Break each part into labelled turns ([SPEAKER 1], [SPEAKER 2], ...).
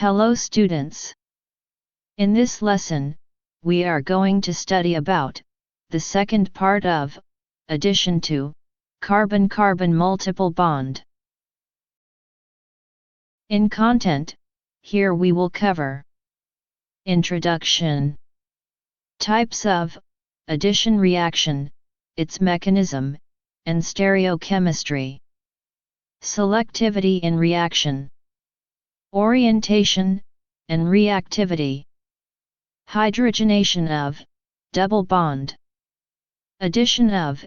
[SPEAKER 1] Hello students. In this lesson, we are going to study about the second part of addition to carbon-carbon multiple bond. In content, here we will cover introduction, types of addition reaction, its mechanism, and stereochemistry, selectivity in reaction, orientation, and reactivity, hydrogenation of double bond, addition of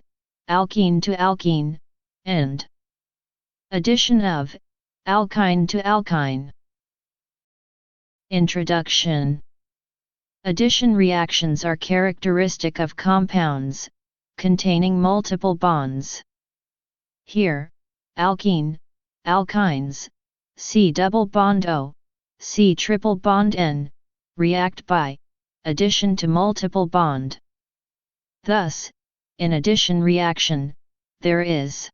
[SPEAKER 1] alkene to alkene, and addition of alkyne to alkyne. Introduction. Addition reactions are characteristic of compounds containing multiple bonds. Here, alkene, alkynes, C double bond O, C triple bond N, react by addition to multiple bond. Thus, in addition reaction, there is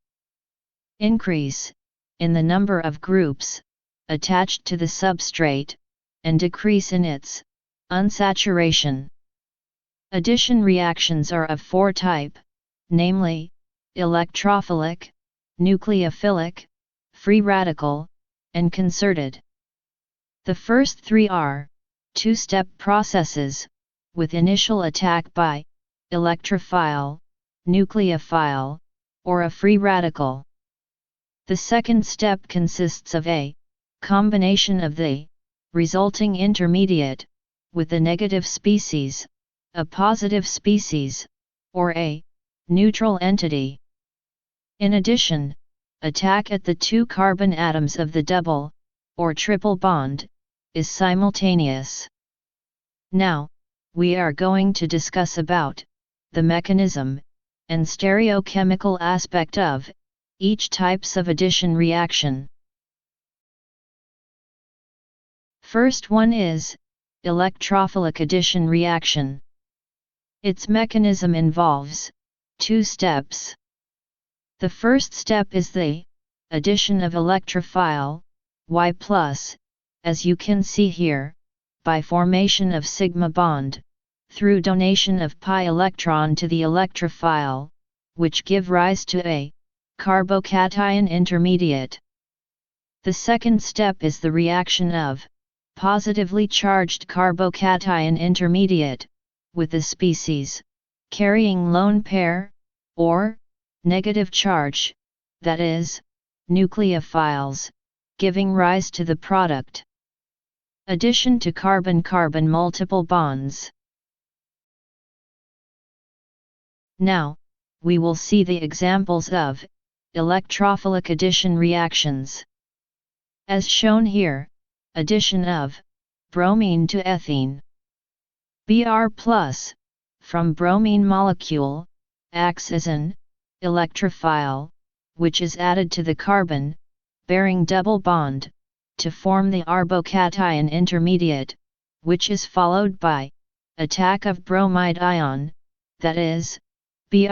[SPEAKER 1] increase in the number of groups attached to the substrate, and decrease in its unsaturation. Addition reactions are of four types, namely, electrophilic, nucleophilic, free radical, and concerted. The first three are two-step processes, with initial attack by electrophile, nucleophile, or a free radical. The second step consists of a combination of the resulting intermediate with a negative species, a positive species, or a neutral entity. In addition, attack at the two carbon atoms of the double or triple bond is simultaneous. Now, we are going to discuss about the mechanism and stereochemical aspect of each types of addition reaction. First one is electrophilic addition reaction. Its mechanism involves two steps. The first step is the addition of electrophile, Y+, as you can see here, by formation of sigma bond, through donation of pi electron to the electrophile, which give rise to a carbocation intermediate. The second step is the reaction of positively charged carbocation intermediate with a species carrying lone pair, or negative charge, that is, nucleophiles, giving rise to the product. Addition to carbon-carbon multiple bonds. Now, we will see the examples of electrophilic addition reactions. As shown here, addition of bromine to ethene. Br+, from bromine molecule, acts as an electrophile, which is added to the carbon, bearing double bond, to form the carbocation intermediate, which is followed by attack of bromide ion, that is, Br-,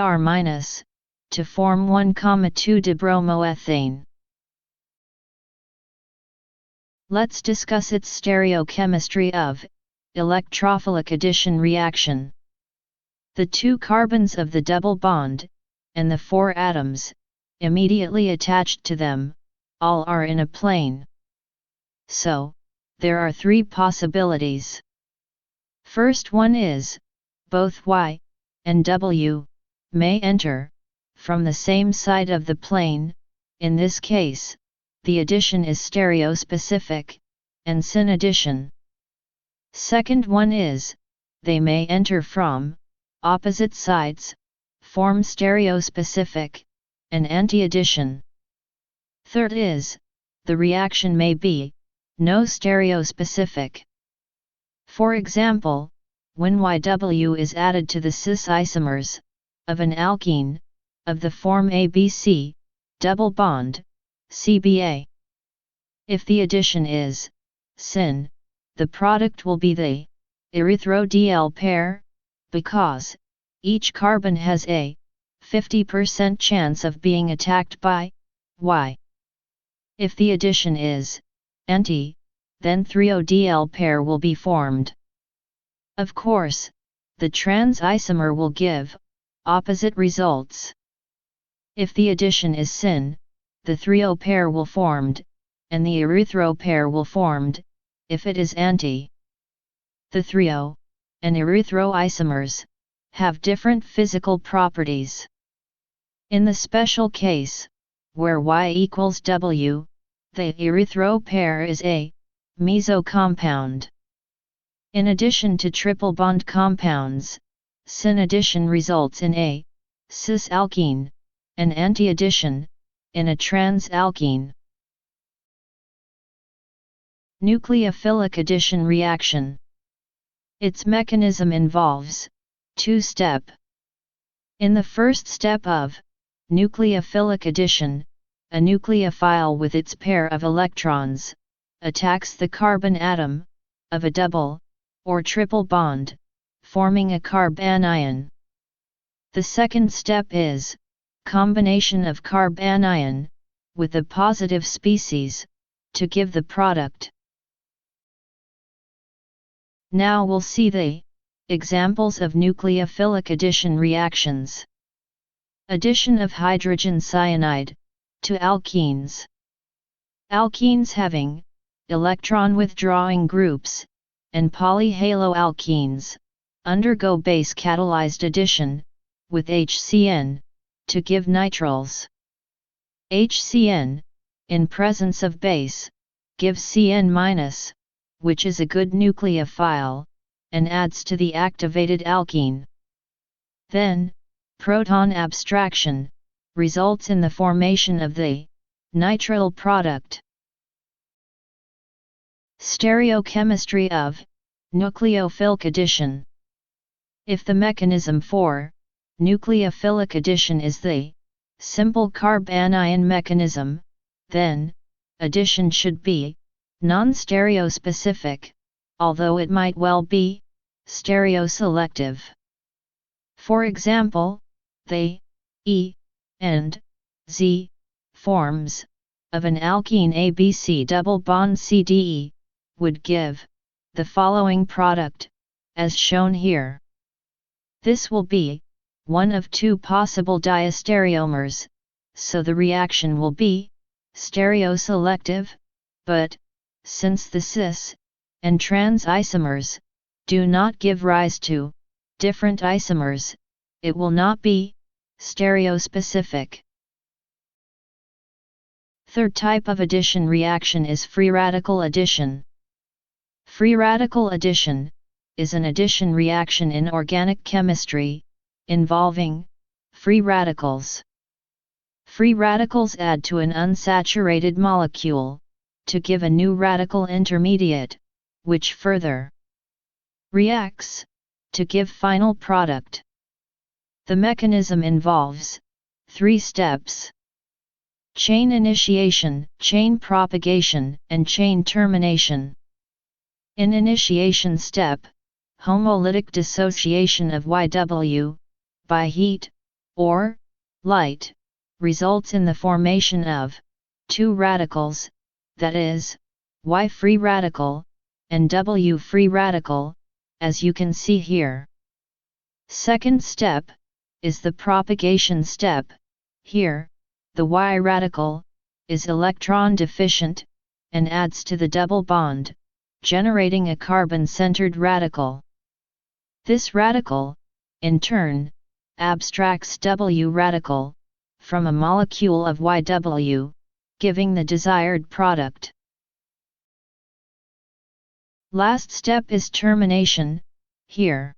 [SPEAKER 1] to form 1,2-dibromoethane. Let's discuss its stereochemistry of electrophilic addition reaction. The two carbons of the double bond, and the four atoms, immediately attached to them, all are in a plane. So, there are three possibilities. First one is, both Y and W may enter from the same side of the plane. In this case, the addition is stereospecific, and syn addition. Second one is, they may enter from opposite sides, form stereospecific, and anti-addition. Third is, the reaction may be no stereospecific. For example, when YW is added to the cis isomers of an alkene of the form ABC, double bond, CBA. If the addition is syn, the product will be the erythro-DL pair, because each carbon has a 50% chance of being attacked by Y. If the addition is anti, then 3-ODL pair will be formed. Of course, the trans isomer will give opposite results. If the addition is syn, the 3-O pair will formed, and the erythro pair will formed, if it is anti. The 3-O and erythro isomers have different physical properties. In the special case, where Y equals W, the erythro pair is a meso compound. In addition to triple bond compounds, syn addition results in a cis alkene, and anti-addition in a trans alkene. Nucleophilic addition reaction. Its mechanism involves two-step. In the first step of nucleophilic addition, a nucleophile with its pair of electrons attacks the carbon atom of a double or triple bond, forming a carbanion. The second step is combination of carbanion with a positive species to give the product. Now we'll see the examples of nucleophilic addition reactions. Addition of hydrogen cyanide to alkenes. Alkenes having electron withdrawing groups and polyhaloalkenes undergo base catalyzed addition with HCN to give nitriles. HCN, in presence of base, gives CN-, which is a good nucleophile, and adds to the activated alkene. Then, proton abstraction results in the formation of the nitrile product. Stereochemistry of nucleophilic addition. If the mechanism for nucleophilic addition is the simple carbanion mechanism, then addition should be non-stereospecific, although it might well be stereoselective. For example, the E and Z forms of an alkene ABC double bond CDE would give the following product, as shown here. This will be one of two possible diastereomers, so the reaction will be stereoselective, but since the cis and trans isomers do not give rise to different isomers, it will not be stereospecific. Third type of addition reaction is free radical addition. Free radical addition is an addition reaction in organic chemistry involving free radicals. Free radicals add to an unsaturated molecule to give a new radical intermediate, which further reacts to give final product. The mechanism involves three steps: chain initiation, chain propagation, and chain termination. In initiation step, homolytic dissociation of YW by heat or light results in the formation of two radicals, that is, Y free radical and W free radical, as you can see here. Second step is the propagation step. Here, the Y radical is electron deficient and adds to the double bond, generating a carbon-centered radical. This radical, in turn, abstracts W radical from a molecule of YW, giving the desired product. Last step is termination. Here,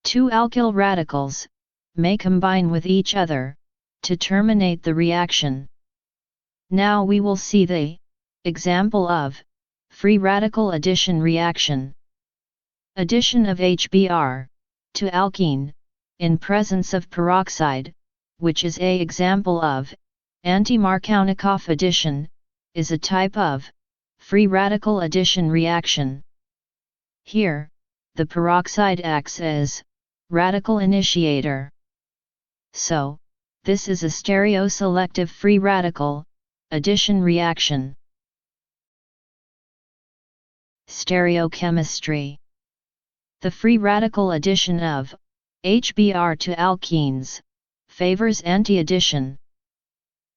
[SPEAKER 1] two alkyl radicals may combine with each other to terminate the reaction. Now we will see the example of free radical addition reaction. Addition of HBr to alkene in presence of peroxide, which is an example of anti-Markovnikov addition, is a type of free radical addition reaction. Here, the peroxide acts as radical initiator. So, this is a stereoselective free radical addition reaction. Stereochemistry. The free radical addition of HBr to alkenes favors anti-addition.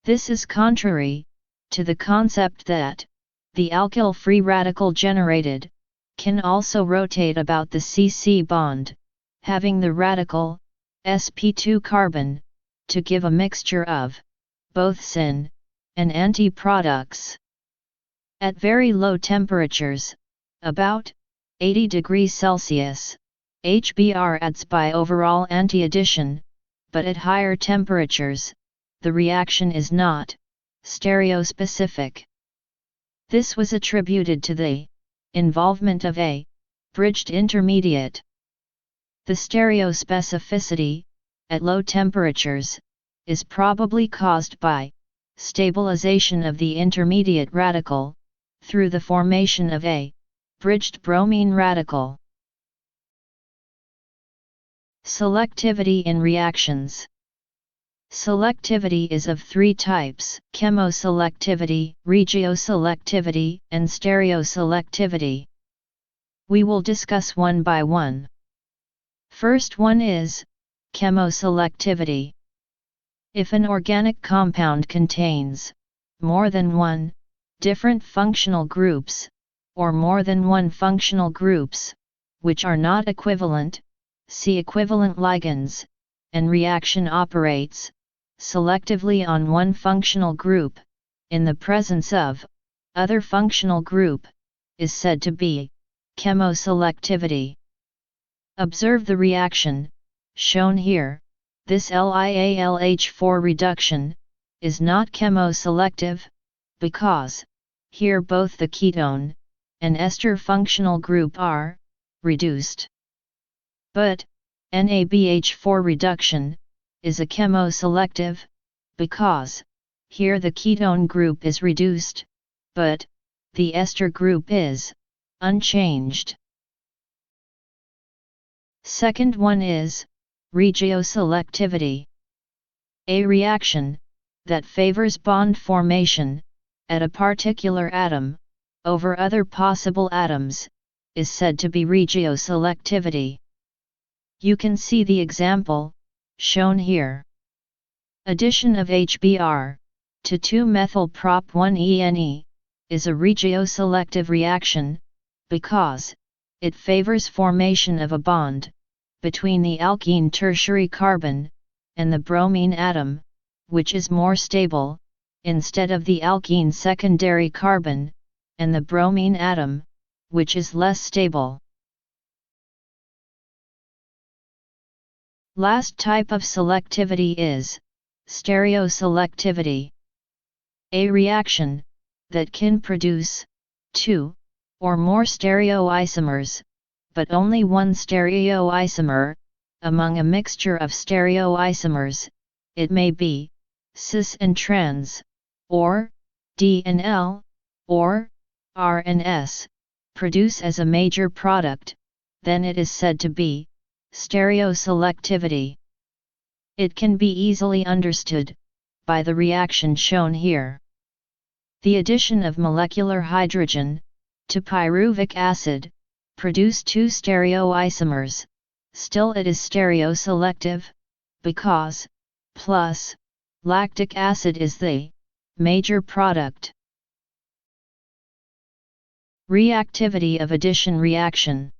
[SPEAKER 1] This is contrary to the concept that the alkyl free radical generated can also rotate about the CC bond, having the radical sp2 carbon to give a mixture of both syn and anti-products. At very low temperatures, about 80 degrees Celsius, HBr adds by overall anti-addition, but at higher temperatures, the reaction is not stereospecific. This was attributed to the involvement of a bridged intermediate. The stereospecificity, at low temperatures, is probably caused by stabilization of the intermediate radical, through the formation of a bridged bromine radical. Selectivity in reactions. Selectivity is of three types: chemoselectivity, regioselectivity, and stereoselectivity. We will discuss one by one. First one is chemoselectivity. If an organic compound contains more than one different functional groups, or more than one functional groups, which are not equivalent, see equivalent ligands, and reaction operates selectively on one functional group, in the presence of other functional group, is said to be chemoselectivity. Observe the reaction, shown here. This LiAlH4 reduction is not chemoselective, because here both the ketone and ester functional group are reduced. But NaBH4 reduction is a chemoselective, because here the ketone group is reduced, but the ester group is unchanged. Second one is regioselectivity. A reaction that favors bond formation at a particular atom over other possible atoms is said to be regioselectivity. You can see the example shown here. Addition of HBr to 2-methyl-prop-1-ene is a regioselective reaction, because it favors formation of a bond between the alkene tertiary carbon and the bromine atom, which is more stable, instead of the alkene secondary carbon and the bromine atom, which is less stable. Last type of selectivity is stereoselectivity. A reaction that can produce two or more stereoisomers, but only one stereoisomer, among a mixture of stereoisomers, it may be cis and trans, or D and L, or R and S, produce as a major product, then it is said to be stereoselectivity. It can be easily understood by the reaction shown here. The addition of molecular hydrogen to pyruvic acid produce two stereoisomers. Still it is stereoselective, because plus lactic acid is the major product. Reactivity of addition reaction.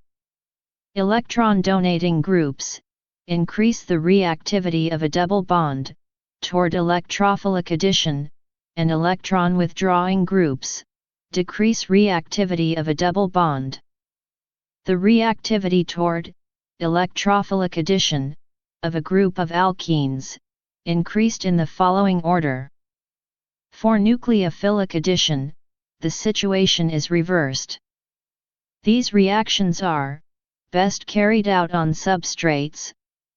[SPEAKER 1] Electron-donating groups increase the reactivity of a double bond toward electrophilic addition, and electron-withdrawing groups decrease reactivity of a double bond. The reactivity toward electrophilic addition of a group of alkenes increased in the following order. For nucleophilic addition, the situation is reversed. These reactions are best carried out on substrates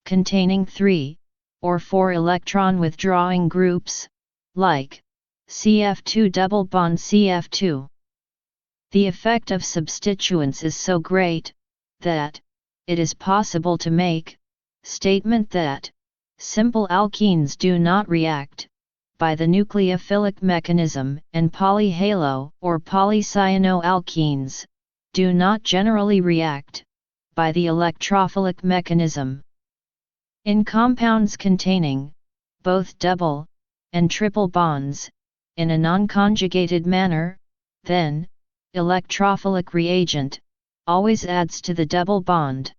[SPEAKER 1] containing 3 or 4 electron withdrawing groups, like CF2 double bond CF2. The effect of substituents is so great that it is possible to make statement that simple alkenes do not react by the nucleophilic mechanism, and polyhalo or polycyanoalkenes do not generally react by the electrophilic mechanism. In compounds containing both double and triple bonds in a non-conjugated manner, then electrophilic reagent always adds to the double bond.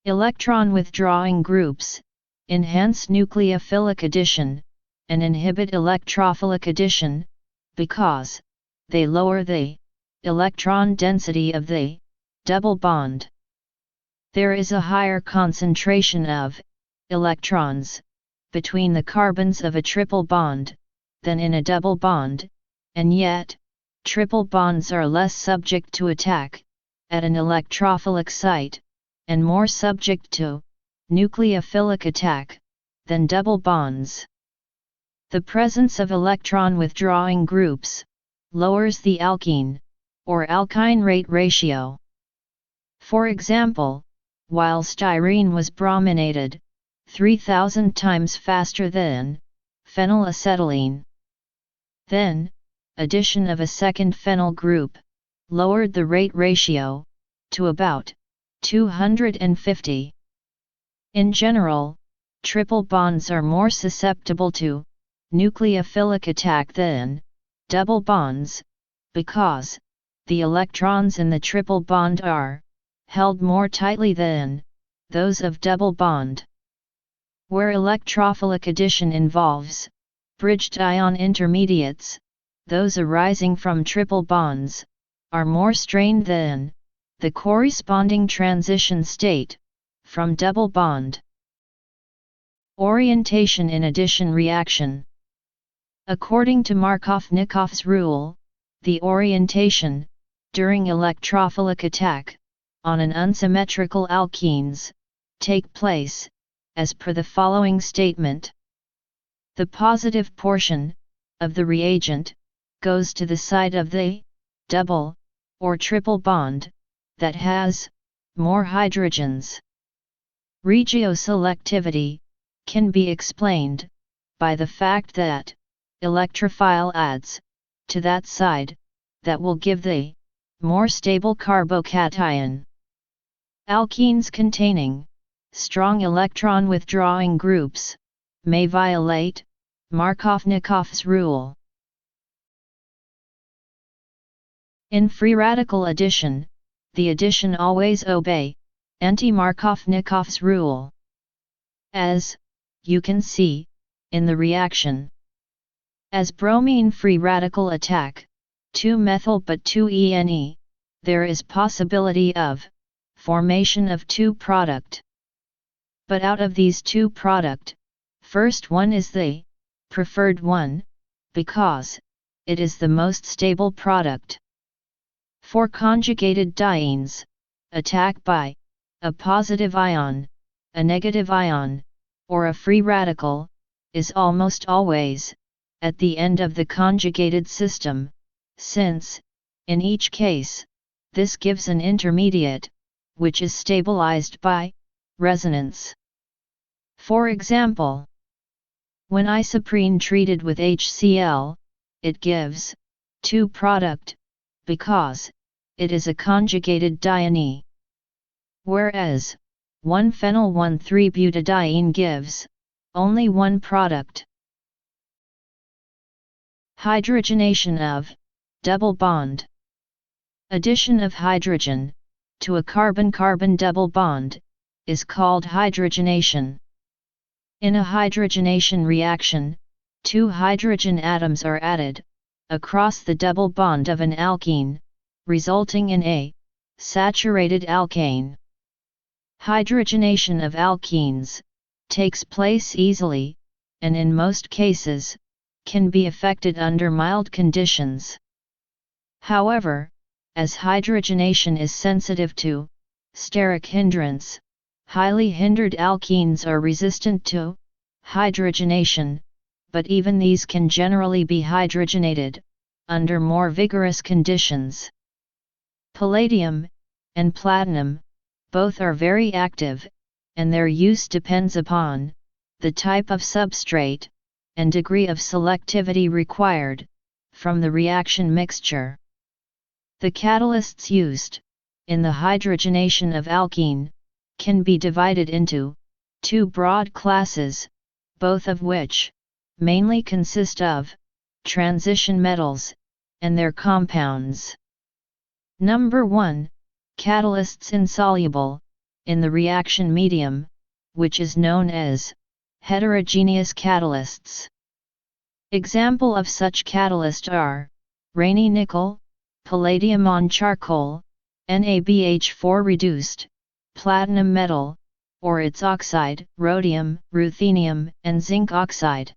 [SPEAKER 1] Electron withdrawing groups enhance nucleophilic addition and inhibit electrophilic addition because they lower the electron density of the double bond. There is a higher concentration of electrons between the carbons of a triple bond than in a double bond, and yet triple bonds are less subject to attack at an electrophilic site and more subject to nucleophilic attack than double bonds. The presence of electron withdrawing groups lowers the alkene or alkyne rate ratio. For example, while styrene was brominated 3,000 times faster than phenylacetylene, then addition of a second phenyl group lowered the rate ratio to about 250. In general, triple bonds are more susceptible to nucleophilic attack than double bonds, because the electrons in the triple bond are held more tightly than those of double bond. Where electrophilic addition involves bridged ion intermediates, those arising from triple bonds are more strained than the corresponding transition state from double bond. Orientation in addition reaction. According to Markov-Nikov's rule, the orientation during electrophilic attack on an unsymmetrical alkenes take place as per the following statement. The positive portion of the reagent goes to the side of the double or triple bond that has more hydrogens. Regioselectivity can be explained by the fact that electrophile adds to that side that will give the more stable carbocation. Alkenes containing strong electron withdrawing groups may violate Markov-Nikov's rule. In free radical addition, the addition always obey anti-Markov-Nikov's rule. As you can see in the reaction, as bromine free radical attack 2-methyl but 2-ene, there is possibility of formation of 2 product. But out of these 2 product, first one is the preferred one, because it is the most stable product. For conjugated dienes, attack by a positive ion, a negative ion, or a free radical, is almost always at the end of the conjugated system, since, in each case, this gives an intermediate, which is stabilized by resonance. For example, when isoprene treated with HCl, it gives 2 product, because it is a conjugated diene. Whereas 1-phenyl-1,3-butadiene gives only 1 product. Hydrogenation of double bond. Addition of hydrogen to a carbon-carbon double bond is called hydrogenation. In a hydrogenation reaction, 2 hydrogen atoms are added across the double bond of an alkene, resulting in a saturated alkane. Hydrogenation of alkenes takes place easily, and in most cases, can be effected under mild conditions. However, as hydrogenation is sensitive to steric hindrance, highly hindered alkenes are resistant to hydrogenation, but even these can generally be hydrogenated under more vigorous conditions. Palladium and platinum, both are very active, and their use depends upon the type of substrate and degree of selectivity required from the reaction mixture. The catalysts used in the hydrogenation of alkene can be divided into two broad classes, both of which mainly consist of transition metals and their compounds. Number 1, catalysts insoluble in the reaction medium, which is known as heterogeneous catalysts. Example of such catalyst are Raney nickel, palladium on charcoal, NaBH4 reduced, platinum metal, or its oxide, rhodium, ruthenium, and zinc oxide.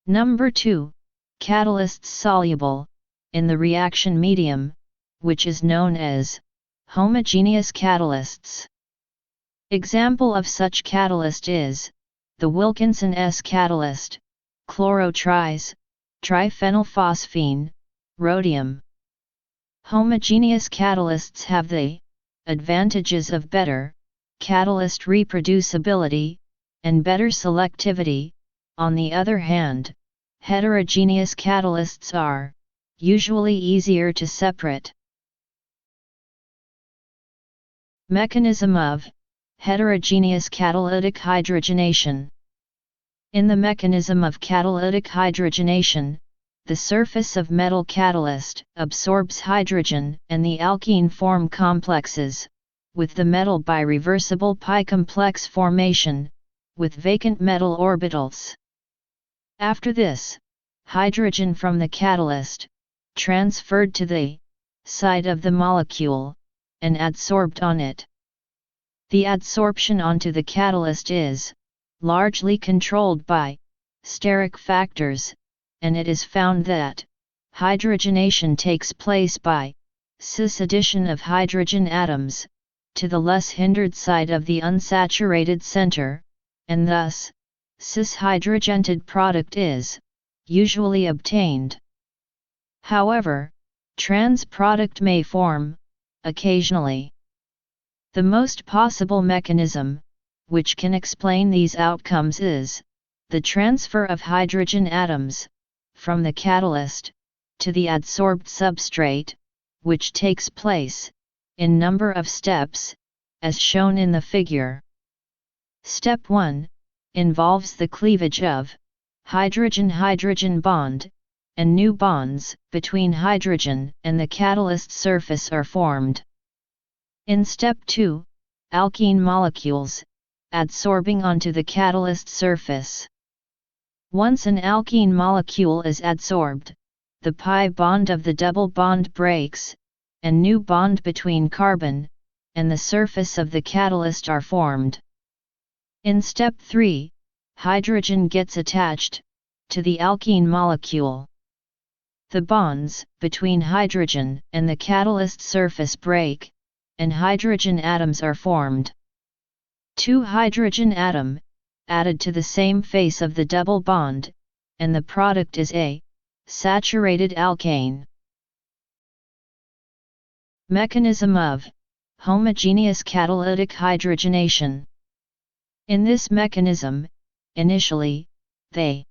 [SPEAKER 1] Number 2, catalysts soluble in the reaction medium, which is known as homogeneous catalysts. Example of such catalyst is the Wilkinson S catalyst, chlorotris, triphenylphosphine, rhodium. Homogeneous catalysts have the advantages of better catalyst reproducibility and better selectivity. On the other hand, heterogeneous catalysts are usually easier to separate. Mechanism of heterogeneous catalytic hydrogenation. In the mechanism of catalytic hydrogenation, the surface of metal catalyst absorbs hydrogen and the alkene form complexes, with the metal by reversible pi complex formation, with vacant metal orbitals. After this, hydrogen from the catalyst transferred to the side of the molecule and adsorbed on it. The adsorption onto the catalyst is largely controlled by steric factors, and it is found that hydrogenation takes place by cis addition of hydrogen atoms to the less hindered side of the unsaturated center, and thus cis hydrogenated product is usually obtained. However, trans product may form occasionally. The most possible mechanism which can explain these outcomes is the transfer of hydrogen atoms from the catalyst to the adsorbed substrate, which takes place in number of steps, as shown in the figure. Step 1 involves the cleavage of hydrogen-hydrogen bond, and new bonds between hydrogen and the catalyst surface are formed. In step 2, alkene molecules adsorbing onto the catalyst surface. Once an alkene molecule is adsorbed, the pi bond of the double bond breaks, and new bond between carbon and the surface of the catalyst are formed. In step 3, hydrogen gets attached to the alkene molecule. The bonds between hydrogen and the catalyst surface break, and hydrogen atoms are formed. Two hydrogen atom added to the same face of the double bond, and the product is a saturated alkane. Mechanism of homogeneous catalytic hydrogenation. In this mechanism, initially, the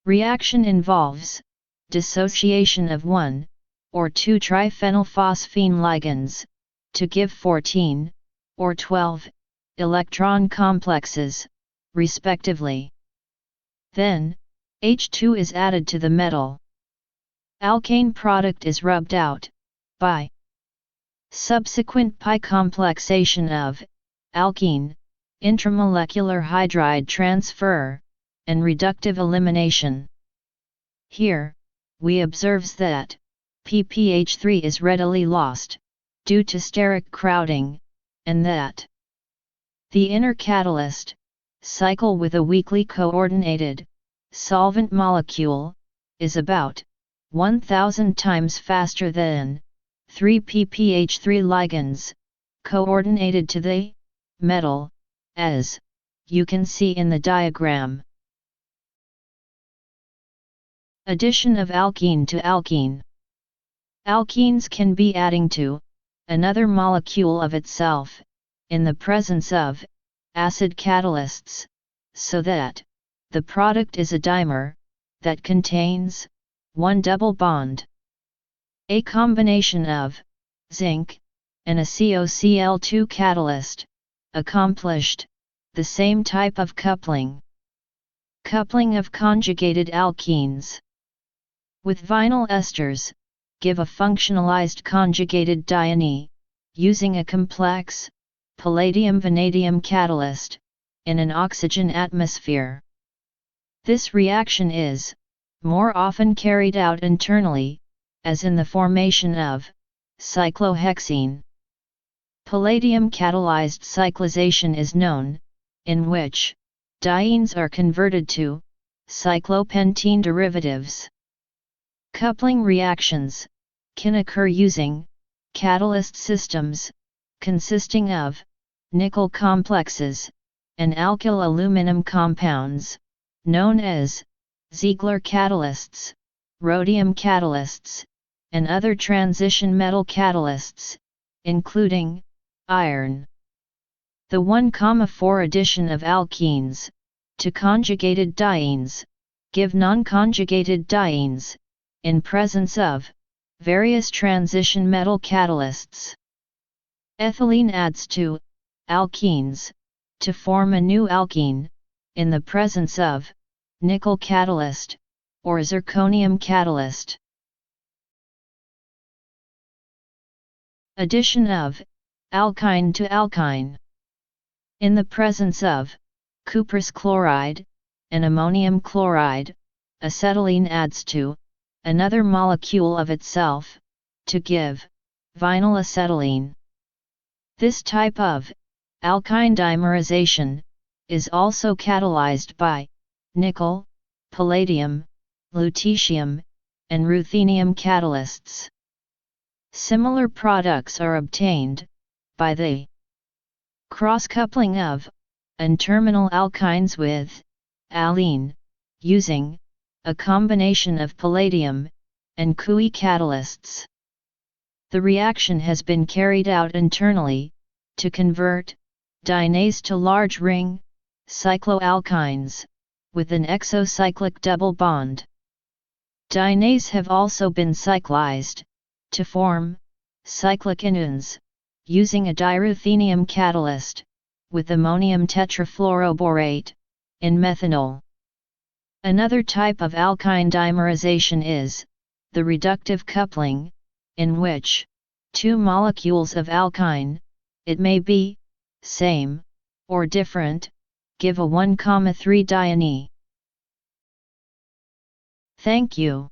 [SPEAKER 1] reaction involves dissociation of one or two triphenylphosphine ligands to give 14 or 12 electron complexes, respectively. Then, H2 is added to the metal. Alkane product is rubbed out by subsequent pi complexation of alkene, intramolecular hydride transfer, and reductive elimination. Here, we observe that ppH3 is readily lost due to steric crowding, and that the inner catalyst cycle with a weakly coordinated solvent molecule is about 1000 times faster than 3 ppH3 ligands coordinated to the metal, as you can see in the diagram. Addition of alkene to alkene. Alkenes can be adding to another molecule of itself in the presence of acid catalysts, so that the product is a dimer that contains one double bond. A combination of zinc and a COCl2 catalyst accomplished the same type of coupling. Coupling of conjugated alkenes with vinyl esters give a functionalized conjugated diene, using a complex palladium-vanadium catalyst in an oxygen atmosphere. This reaction is more often carried out internally, as in the formation of cyclohexene. Palladium-catalyzed cyclization is known, in which dienes are converted to cyclopentene derivatives. Coupling reactions can occur using catalyst systems consisting of nickel complexes and alkyl aluminum compounds, known as Ziegler catalysts, rhodium catalysts, and other transition metal catalysts, including iron. The 1,4 addition of alkenes to conjugated dienes give non-conjugated dienes in presence of various transition metal catalysts. Ethylene adds to alkenes to form a new alkene in the presence of nickel catalyst or zirconium catalyst. Addition of alkyne to alkyne. In the presence of cuprous chloride and ammonium chloride, acetylene adds to another molecule of itself to give vinyl acetylene. This type of alkyne dimerization is also catalyzed by nickel, palladium, lutetium, and ruthenium catalysts. Similar products are obtained by the cross-coupling of N-terminal alkynes with alene, using a combination of palladium and Cu catalysts. The reaction has been carried out internally to convert dienes to large ring cycloalkynes with an exocyclic double bond. Dienes have also been cyclized to form cyclic enuns using a diruthenium catalyst with ammonium tetrafluoroborate in methanol. Another type of alkyne dimerization is the reductive coupling, in which two molecules of alkyne, it may be same or different, give a 1,3 diene. Thank you.